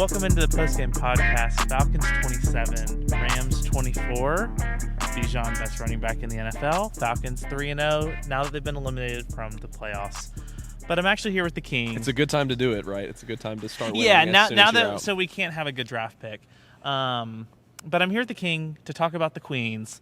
welcome into the Postgame Podcast. Falcons 27, Rams 24. Bijan, best running back in the NFL. Falcons 3-0 now that they've been eliminated from the playoffs. But I'm actually here with the King. It's a good time to do it, right? It's a good time to start winning. Yeah, now that so we can't have a good draft pick. But I'm here with the King to talk about the Queens.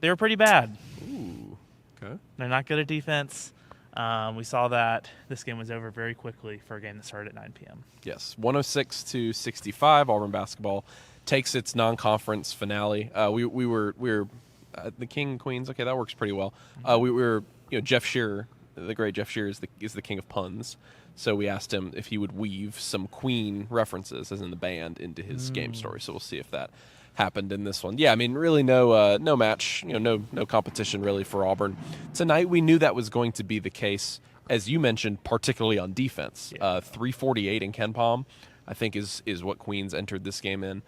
They were pretty bad. Ooh, okay. They're not good at defense. We saw that this game was over very quickly for a game that started at 9 p.m. Yes, 106-65. Auburn basketball takes its non-conference finale. We were the King and Queens. Okay, that works pretty well. We were Jeff Shearer, the great Jeff Shearer is the king of puns. So we asked him if he would weave some Queen references, as in the band, into his game story. So we'll see if that happened in this one. Yeah, I mean, really no match, no competition really for Auburn tonight. We knew that was going to be the case, as you mentioned, particularly on defense. 348 in KenPom, I think is what Queens entered this game in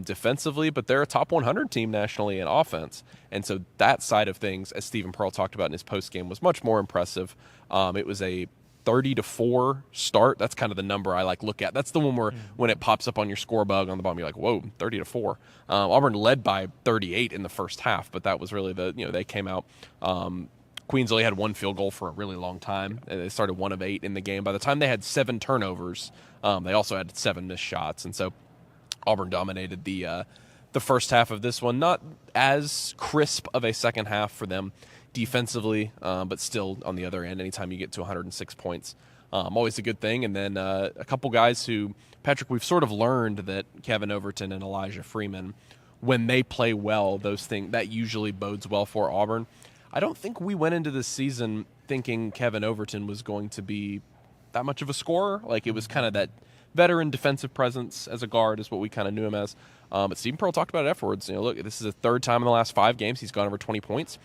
defensively, but they're a top 100 team nationally in offense, and so that side of things, as Stephen Pearl talked about in his post game, was much more impressive. It was a 30-4 start. That's kind of the number I look at. That's the one where when it pops up on your score bug on the bottom, you're like, whoa, 30-4. Auburn led by 38 in the first half, but that was really they came out. Queens only had one field goal for a really long time. They started 1 of 8 in the game. By the time they had 7 turnovers, they also had 7 missed shots, and so Auburn dominated the first half of this one. Not as crisp of a second half for them defensively, but still on the other end, anytime you get to 106 points, always a good thing. And then a couple guys who, Patrick, we've sort of learned that Kevin Overton and Elijah Freeman, when they play well, that usually bodes well for Auburn. I don't think we went into this season thinking Kevin Overton was going to be that much of a scorer. It was kind of that veteran defensive presence as a guard is what we kind of knew him as. But Stephen Pearl talked about it afterwards. Look, this is the third time in the last 5 games he's gone over 20 points.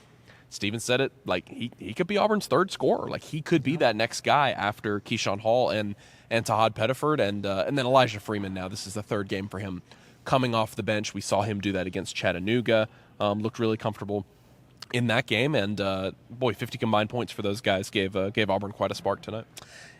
Steven said it, he could be Auburn's third scorer. He could be that next guy after Keyshawn Hall and Tahad Pettiford and then Elijah Freeman now. This is the third game for him coming off the bench. We saw him do that against Chattanooga. Looked really comfortable in that game. And, 50 combined points for those guys gave Auburn quite a spark tonight.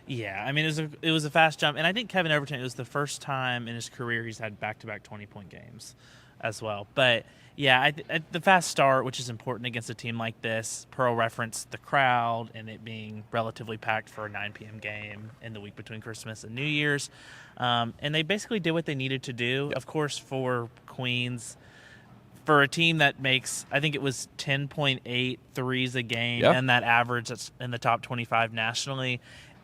Yeah, I mean, it was a fast jump. And I think Kevin Overton, it was the first time in his career he's had back-to-back 20-point games as well. But yeah, the fast start, which is important against a team like this. Pearl referenced the crowd and it being relatively packed for a 9 p.m. game in the week between Christmas and New Year's. And they basically did what they needed to do. Yep. Of course, for Queens, for a team that makes, I think it was 10.8 threes a game, and that average that's in the top 25 nationally,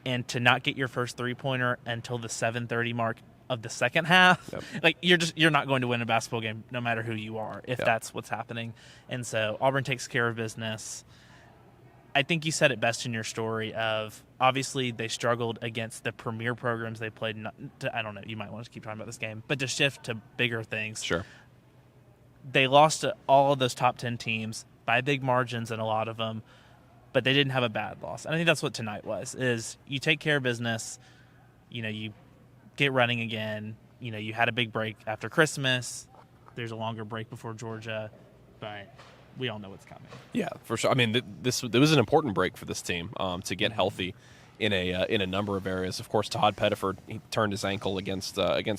and to not get your first three-pointer until the 7:30 mark of the second half, you're not going to win a basketball game no matter who you are if that's what's happening. And so Auburn takes care of business. I think you said it best in your story of obviously they struggled against the premier programs they played. I don't know, you might want to keep talking about this game, but to shift to bigger things. Sure. They lost to all of those top 10 teams by big margins in a lot of them, but they didn't have a bad loss. And I think that's what tonight was, is you take care of business, you get running again. You had a big break after Christmas. There's a longer break before Georgia, but we all know what's coming. Yeah, for sure. I mean, this was an important break for this team to get healthy in a number of areas. Of course, Tahad Pettiford, he turned his ankle against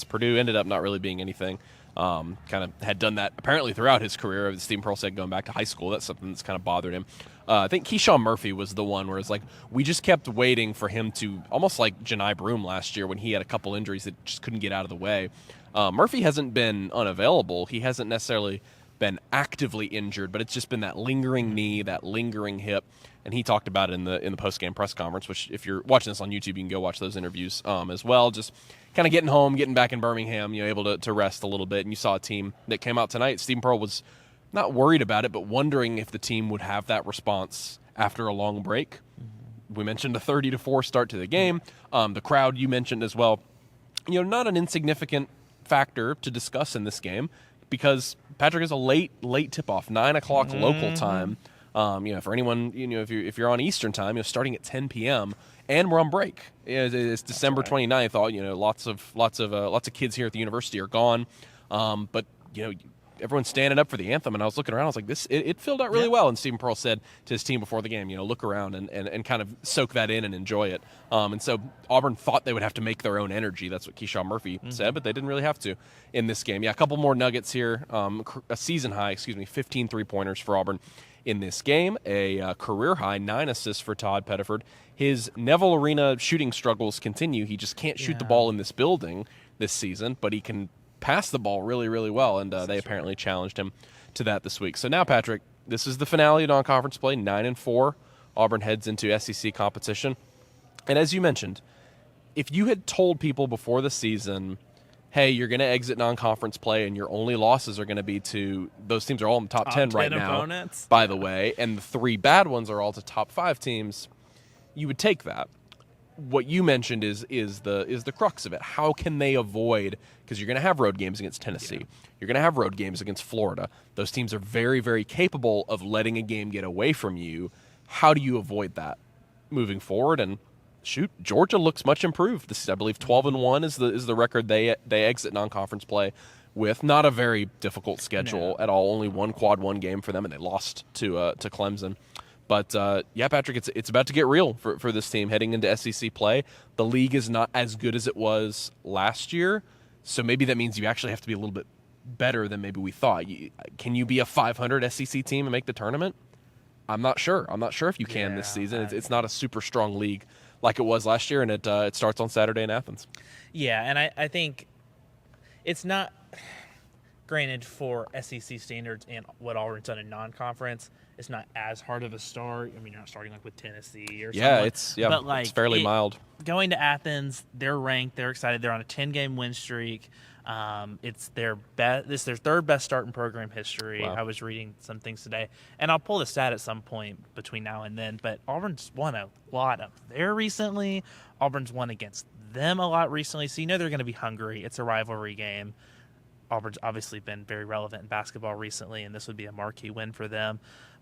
Purdue, ended up not really being anything. Kind of had done that apparently throughout his career. As Stephen Pearl said, going back to high school, that's something that's kind of bothered him. I think Keyshawn Murphy was the one where it's we just kept waiting for him to, almost like Janai Broome last year when he had a couple injuries that just couldn't get out of the way. Murphy hasn't been unavailable. He hasn't necessarily been actively injured, but it's just been that lingering knee, that lingering hip. And he talked about it in the post-game press conference, which if you're watching this on YouTube, you can go watch those interviews as well. Just kind of getting home, getting back in Birmingham, able to rest a little bit. And you saw a team that came out tonight. Stephen Pearl was not worried about it, but wondering if the team would have that response after a long break. We mentioned a 30-4 start to the game. The crowd you mentioned as well. Not an insignificant factor to discuss in this game because Patrick is a late tip-off, 9 o'clock local time. For anyone, if you're on Eastern time, starting at 10 p.m. and we're on break. It's December 29th. Lots of kids here at the university are gone. But everyone's standing up for the anthem, and I was looking around. I was like, it filled out really well. And Stephen Pearl said to his team before the game, look around and kind of soak that in and enjoy it. And so Auburn thought they would have to make their own energy. That's what Keyshawn Murphy said, but they didn't really have to in this game. Yeah, a couple more nuggets here. A season high, 15 3-pointers for Auburn in this game. A career high 9 assists for Todd Pettiford. His Neville Arena shooting struggles continue. He just can't shoot the ball in this building this season, but he can pass the ball really, really well, and they apparently challenged him to that this week. So now, Patrick, this is the finale of non-conference play, 9-4. Auburn heads into SEC competition. And as you mentioned, if you had told people before the season, hey, you're going to exit non-conference play and your only losses are going to be to – those teams are all in the top 10 right now, by the way, and the 3 bad ones are all to top 5 teams, you would take that. What you mentioned is the crux of it. How can they avoid – because you're going to have road games against Tennessee. Yeah. You're going to have road games against Florida. Those teams are very, very capable of letting a game get away from you. How do you avoid that moving forward? And shoot, Georgia looks much improved. This is, I believe, 12-1 is the record they exit non-conference play with. Not a very difficult schedule at all. Only one quad 1 game for them, and they lost to Clemson. But, yeah, Patrick, it's about to get real for this team heading into SEC play. The league is not as good as it was last year, so maybe that means you actually have to be a little bit better than maybe we thought. Can you be a 500 SEC team and make the tournament? I'm not sure. I'm not sure if you can this season. It's not a super strong league like it was last year, and it starts on Saturday in Athens. Yeah, and I think it's not – granted, for SEC standards and what Auburn's done in non-conference – it's not as hard of a start. I mean, you're not starting like with Tennessee or something. But like, it's fairly mild. Going to Athens, they're ranked, they're excited. They're on a 10-game win streak. It's their best. This is their 3rd best start in program history. Wow. I was reading some things today, and I'll pull the stat at some point between now and then. But Auburn's won a lot up there recently. Auburn's won against them a lot recently, so they're going to be hungry. It's a rivalry game. Auburn's obviously been very relevant in basketball recently, and this would be a marquee win for them.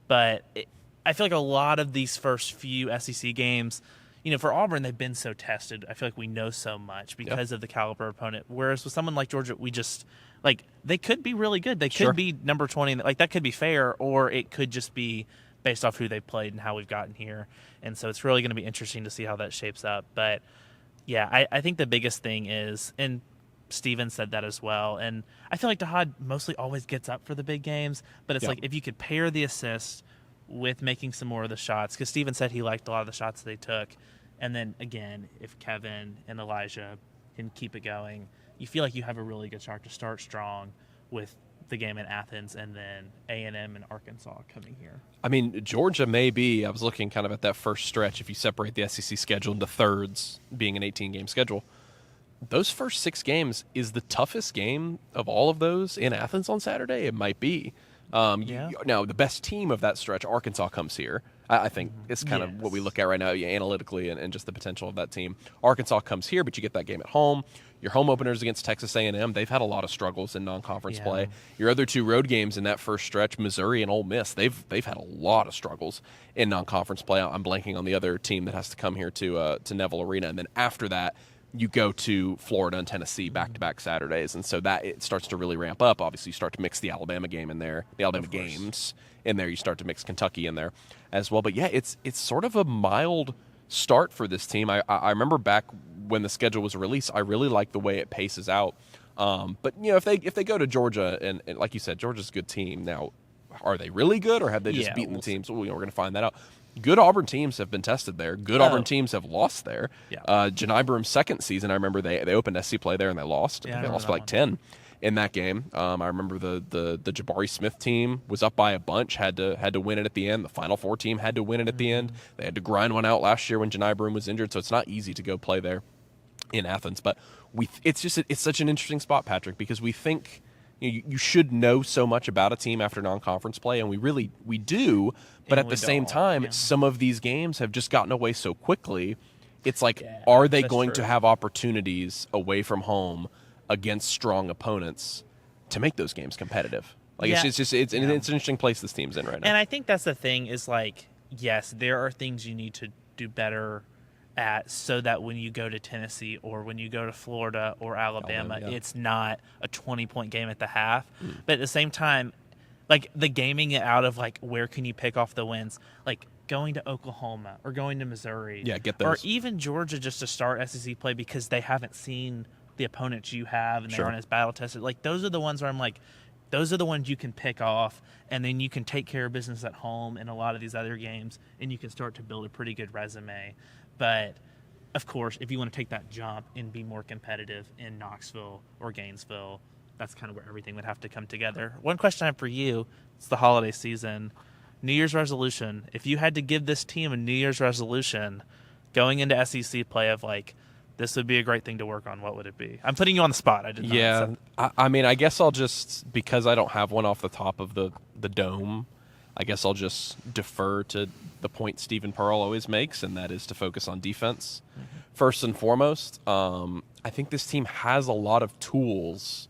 But I feel like a lot of these first few SEC games, for Auburn, they've been so tested. I feel like we know so much because of the caliber opponent. Whereas with someone like Georgia, we just they could be really good. They could be number 20. That could be fair, or it could just be based off who they've played and how we've gotten here. And so it's really going to be interesting to see how that shapes up. But yeah, I think the biggest thing is, and Steven said that as well. And I feel like Dahad mostly always gets up for the big games, but it's like if you could pair the assist with making some more of the shots, because Steven said he liked a lot of the shots they took. And then, again, if Kevin and Elijah can keep it going, you feel like you have a really good start to start strong with the game in Athens and then A&M and Arkansas coming here. I mean, Georgia may be, I was looking kind of at that first stretch, if you separate the SEC schedule into thirds, being an 18-game schedule, those first 6 games is the toughest game of all of those in Athens on Saturday. It might be. Now, the best team of that stretch, Arkansas, comes here. I think it's kind of what we look at right now analytically and just the potential of that team. Arkansas comes here, but you get that game at home. Your home openers against Texas A&M, they've had a lot of struggles in non-conference play. Your other 2 road games in that first stretch, Missouri and Ole Miss, they've had a lot of struggles in non-conference play. I'm blanking on the other team that has to come here to Neville Arena. And then after that, you go to Florida and Tennessee back-to-back Saturdays, and so that it starts to really ramp up. Obviously, you start to mix the Alabama game in there, the Alabama games in there. You start to mix Kentucky in there as well. But, yeah, it's sort of a mild start for this team. I remember back when the schedule was released, I really liked the way it paces out. But, if they go to Georgia, and like you said, Georgia's a good team. Now, are they really good, or have they just beaten the teams? Well, we're going to find that out. Good Auburn teams have been tested there. Good Auburn teams have lost there. Janai Broom's second season, I remember they opened SC play there and they lost. They lost by like 10 in that game. I remember the Jabari Smith team was up by a bunch, had to win it at the end. The Final Four team had to win it at the end. They had to grind one out last year when Janai Broom was injured, so it's not easy to go play there in Athens. But it's such an interesting spot, Patrick, because we think you should know so much about a team after non-conference play, and we do. But at the same time, some of these games have just gotten away so quickly. It's like, are they going to have opportunities away from home against strong opponents to make those games competitive? It's an interesting place this team's in right now. And I think that's the thing is, like, yes, there are things you need to do better at so that when you go to Tennessee or when you go to Florida or Alabama, it's not a 20-point game at the half. But at the same time, like the gaming it out of like where can you pick off the wins, like going to Oklahoma or going to Missouri, get those. Or even Georgia just to start SEC play because they haven't seen the opponents you have and they aren't as battle tested. Like those are the ones where I'm like, those are the ones you can pick off, and then you can take care of business at home in a lot of these other games, and you can start to build a pretty good resume. But, of course, if you want to take that jump and be more competitive in Knoxville or Gainesville, that's kind of where everything would have to come together. One question I have for you, it's the holiday season, New Year's resolution. If you had to give this team a New Year's resolution going into SEC play of like, this would be a great thing to work on, what would it be? I'm putting you on the spot. I did not. Yeah, I mean, I guess I'll just, because I don't have one off the top of the dome, I guess I'll just defer to the point Stephen Pearl always makes, and that is to focus on defense. First and foremost, I think this team has a lot of tools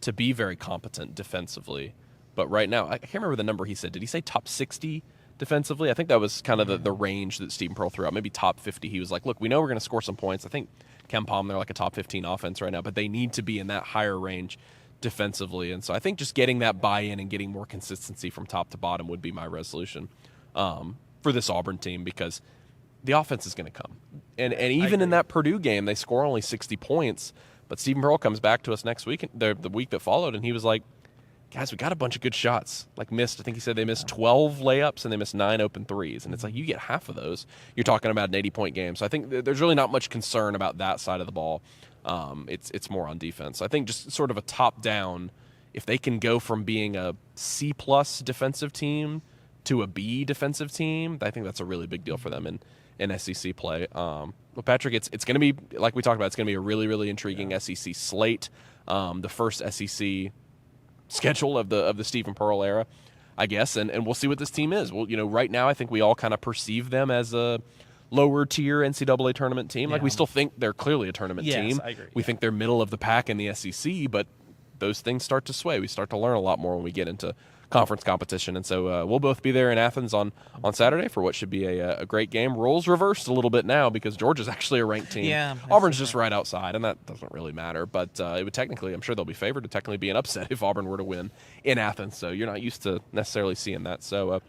to be very competent defensively. But right now, I can't remember the number he said. Did he say top 60 defensively? I think that was kind of the range that Stephen Pearl threw out. Maybe top 50. He was like, look, we know we're going to score some points. I think Ken Palm, they're like a top 15 offense right now, but they need to be in that higher range defensively. And so I think just getting that buy-in and getting more consistency from top to bottom would be my resolution for this Auburn team, because the offense is going to come. And even in that Purdue game, they score only 60 points, but Stephen Pearl comes back to us next week, the week that followed, and he was like, guys, we got a bunch of good shots. Like I think he said they missed 12 layups and they missed 9 open threes. And it's like, you get half of those, you're talking about an 80-point game. So I think there's really not much concern about that side of the ball. It's more on defense. I think just sort of a top-down, if they can go from being a C-plus defensive team to a B defensive team, I think that's a really big deal for them in SEC play. Well, Patrick, it's going to be, like we talked about, it's going to be a really, really intriguing SEC slate. The first SEC schedule of the Stephen Pearl era, I guess, and we'll see what this team is. Well, right now I think we all kind of perceive them as a lower tier NCAA tournament team. Like we still think they're clearly a tournament team. I agree. We think they're middle of the pack in the SEC, but those things start to sway. We start to learn a lot more when we get into conference competition, and so we'll both be there in Athens on Saturday for what should be a great game. Roles reversed a little bit now because Georgia's actually a ranked team. Yeah, Auburn's just right outside, and that doesn't really matter, but it would technically, I'm sure they'll be favored to technically be an upset if Auburn were to win in Athens, so you're not used to necessarily seeing that. So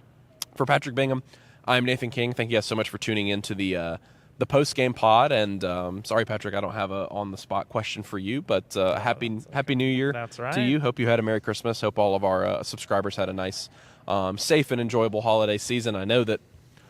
for Patrick Bingham, I'm Nathan King. Thank you guys so much for tuning in to the Postgame Pod, and sorry, Patrick, I don't have a on-the-spot question for you, but happy New Year to you. Hope you had a Merry Christmas. Hope all of our subscribers had a nice, safe, and enjoyable holiday season. I know that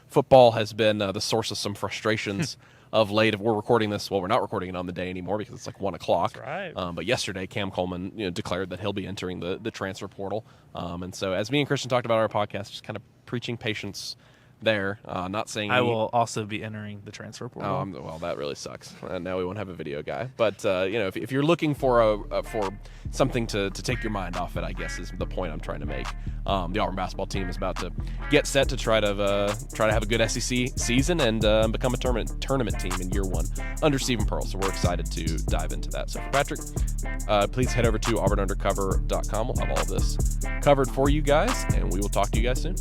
football has been the source of some frustrations of late. If we're recording this, well, we're not recording it on the day anymore because it's like 1 o'clock. That's right. But yesterday, Cam Coleman declared that he'll be entering the transfer portal. And so as me and Christian talked about our podcast, just kind of preaching patience there, not saying I will also be entering the transfer portal. Well, that really sucks. Now we won't have a video guy. But if you're looking for for something to take your mind off it, I guess is the point I'm trying to make. The Auburn basketball team is about to get set to try to have a good SEC season and become a tournament team in year one under Stephen Pearl. So we're excited to dive into that. So for Patrick, please head over to auburnundercover.com. We'll have all of this covered for you guys, and we will talk to you guys soon.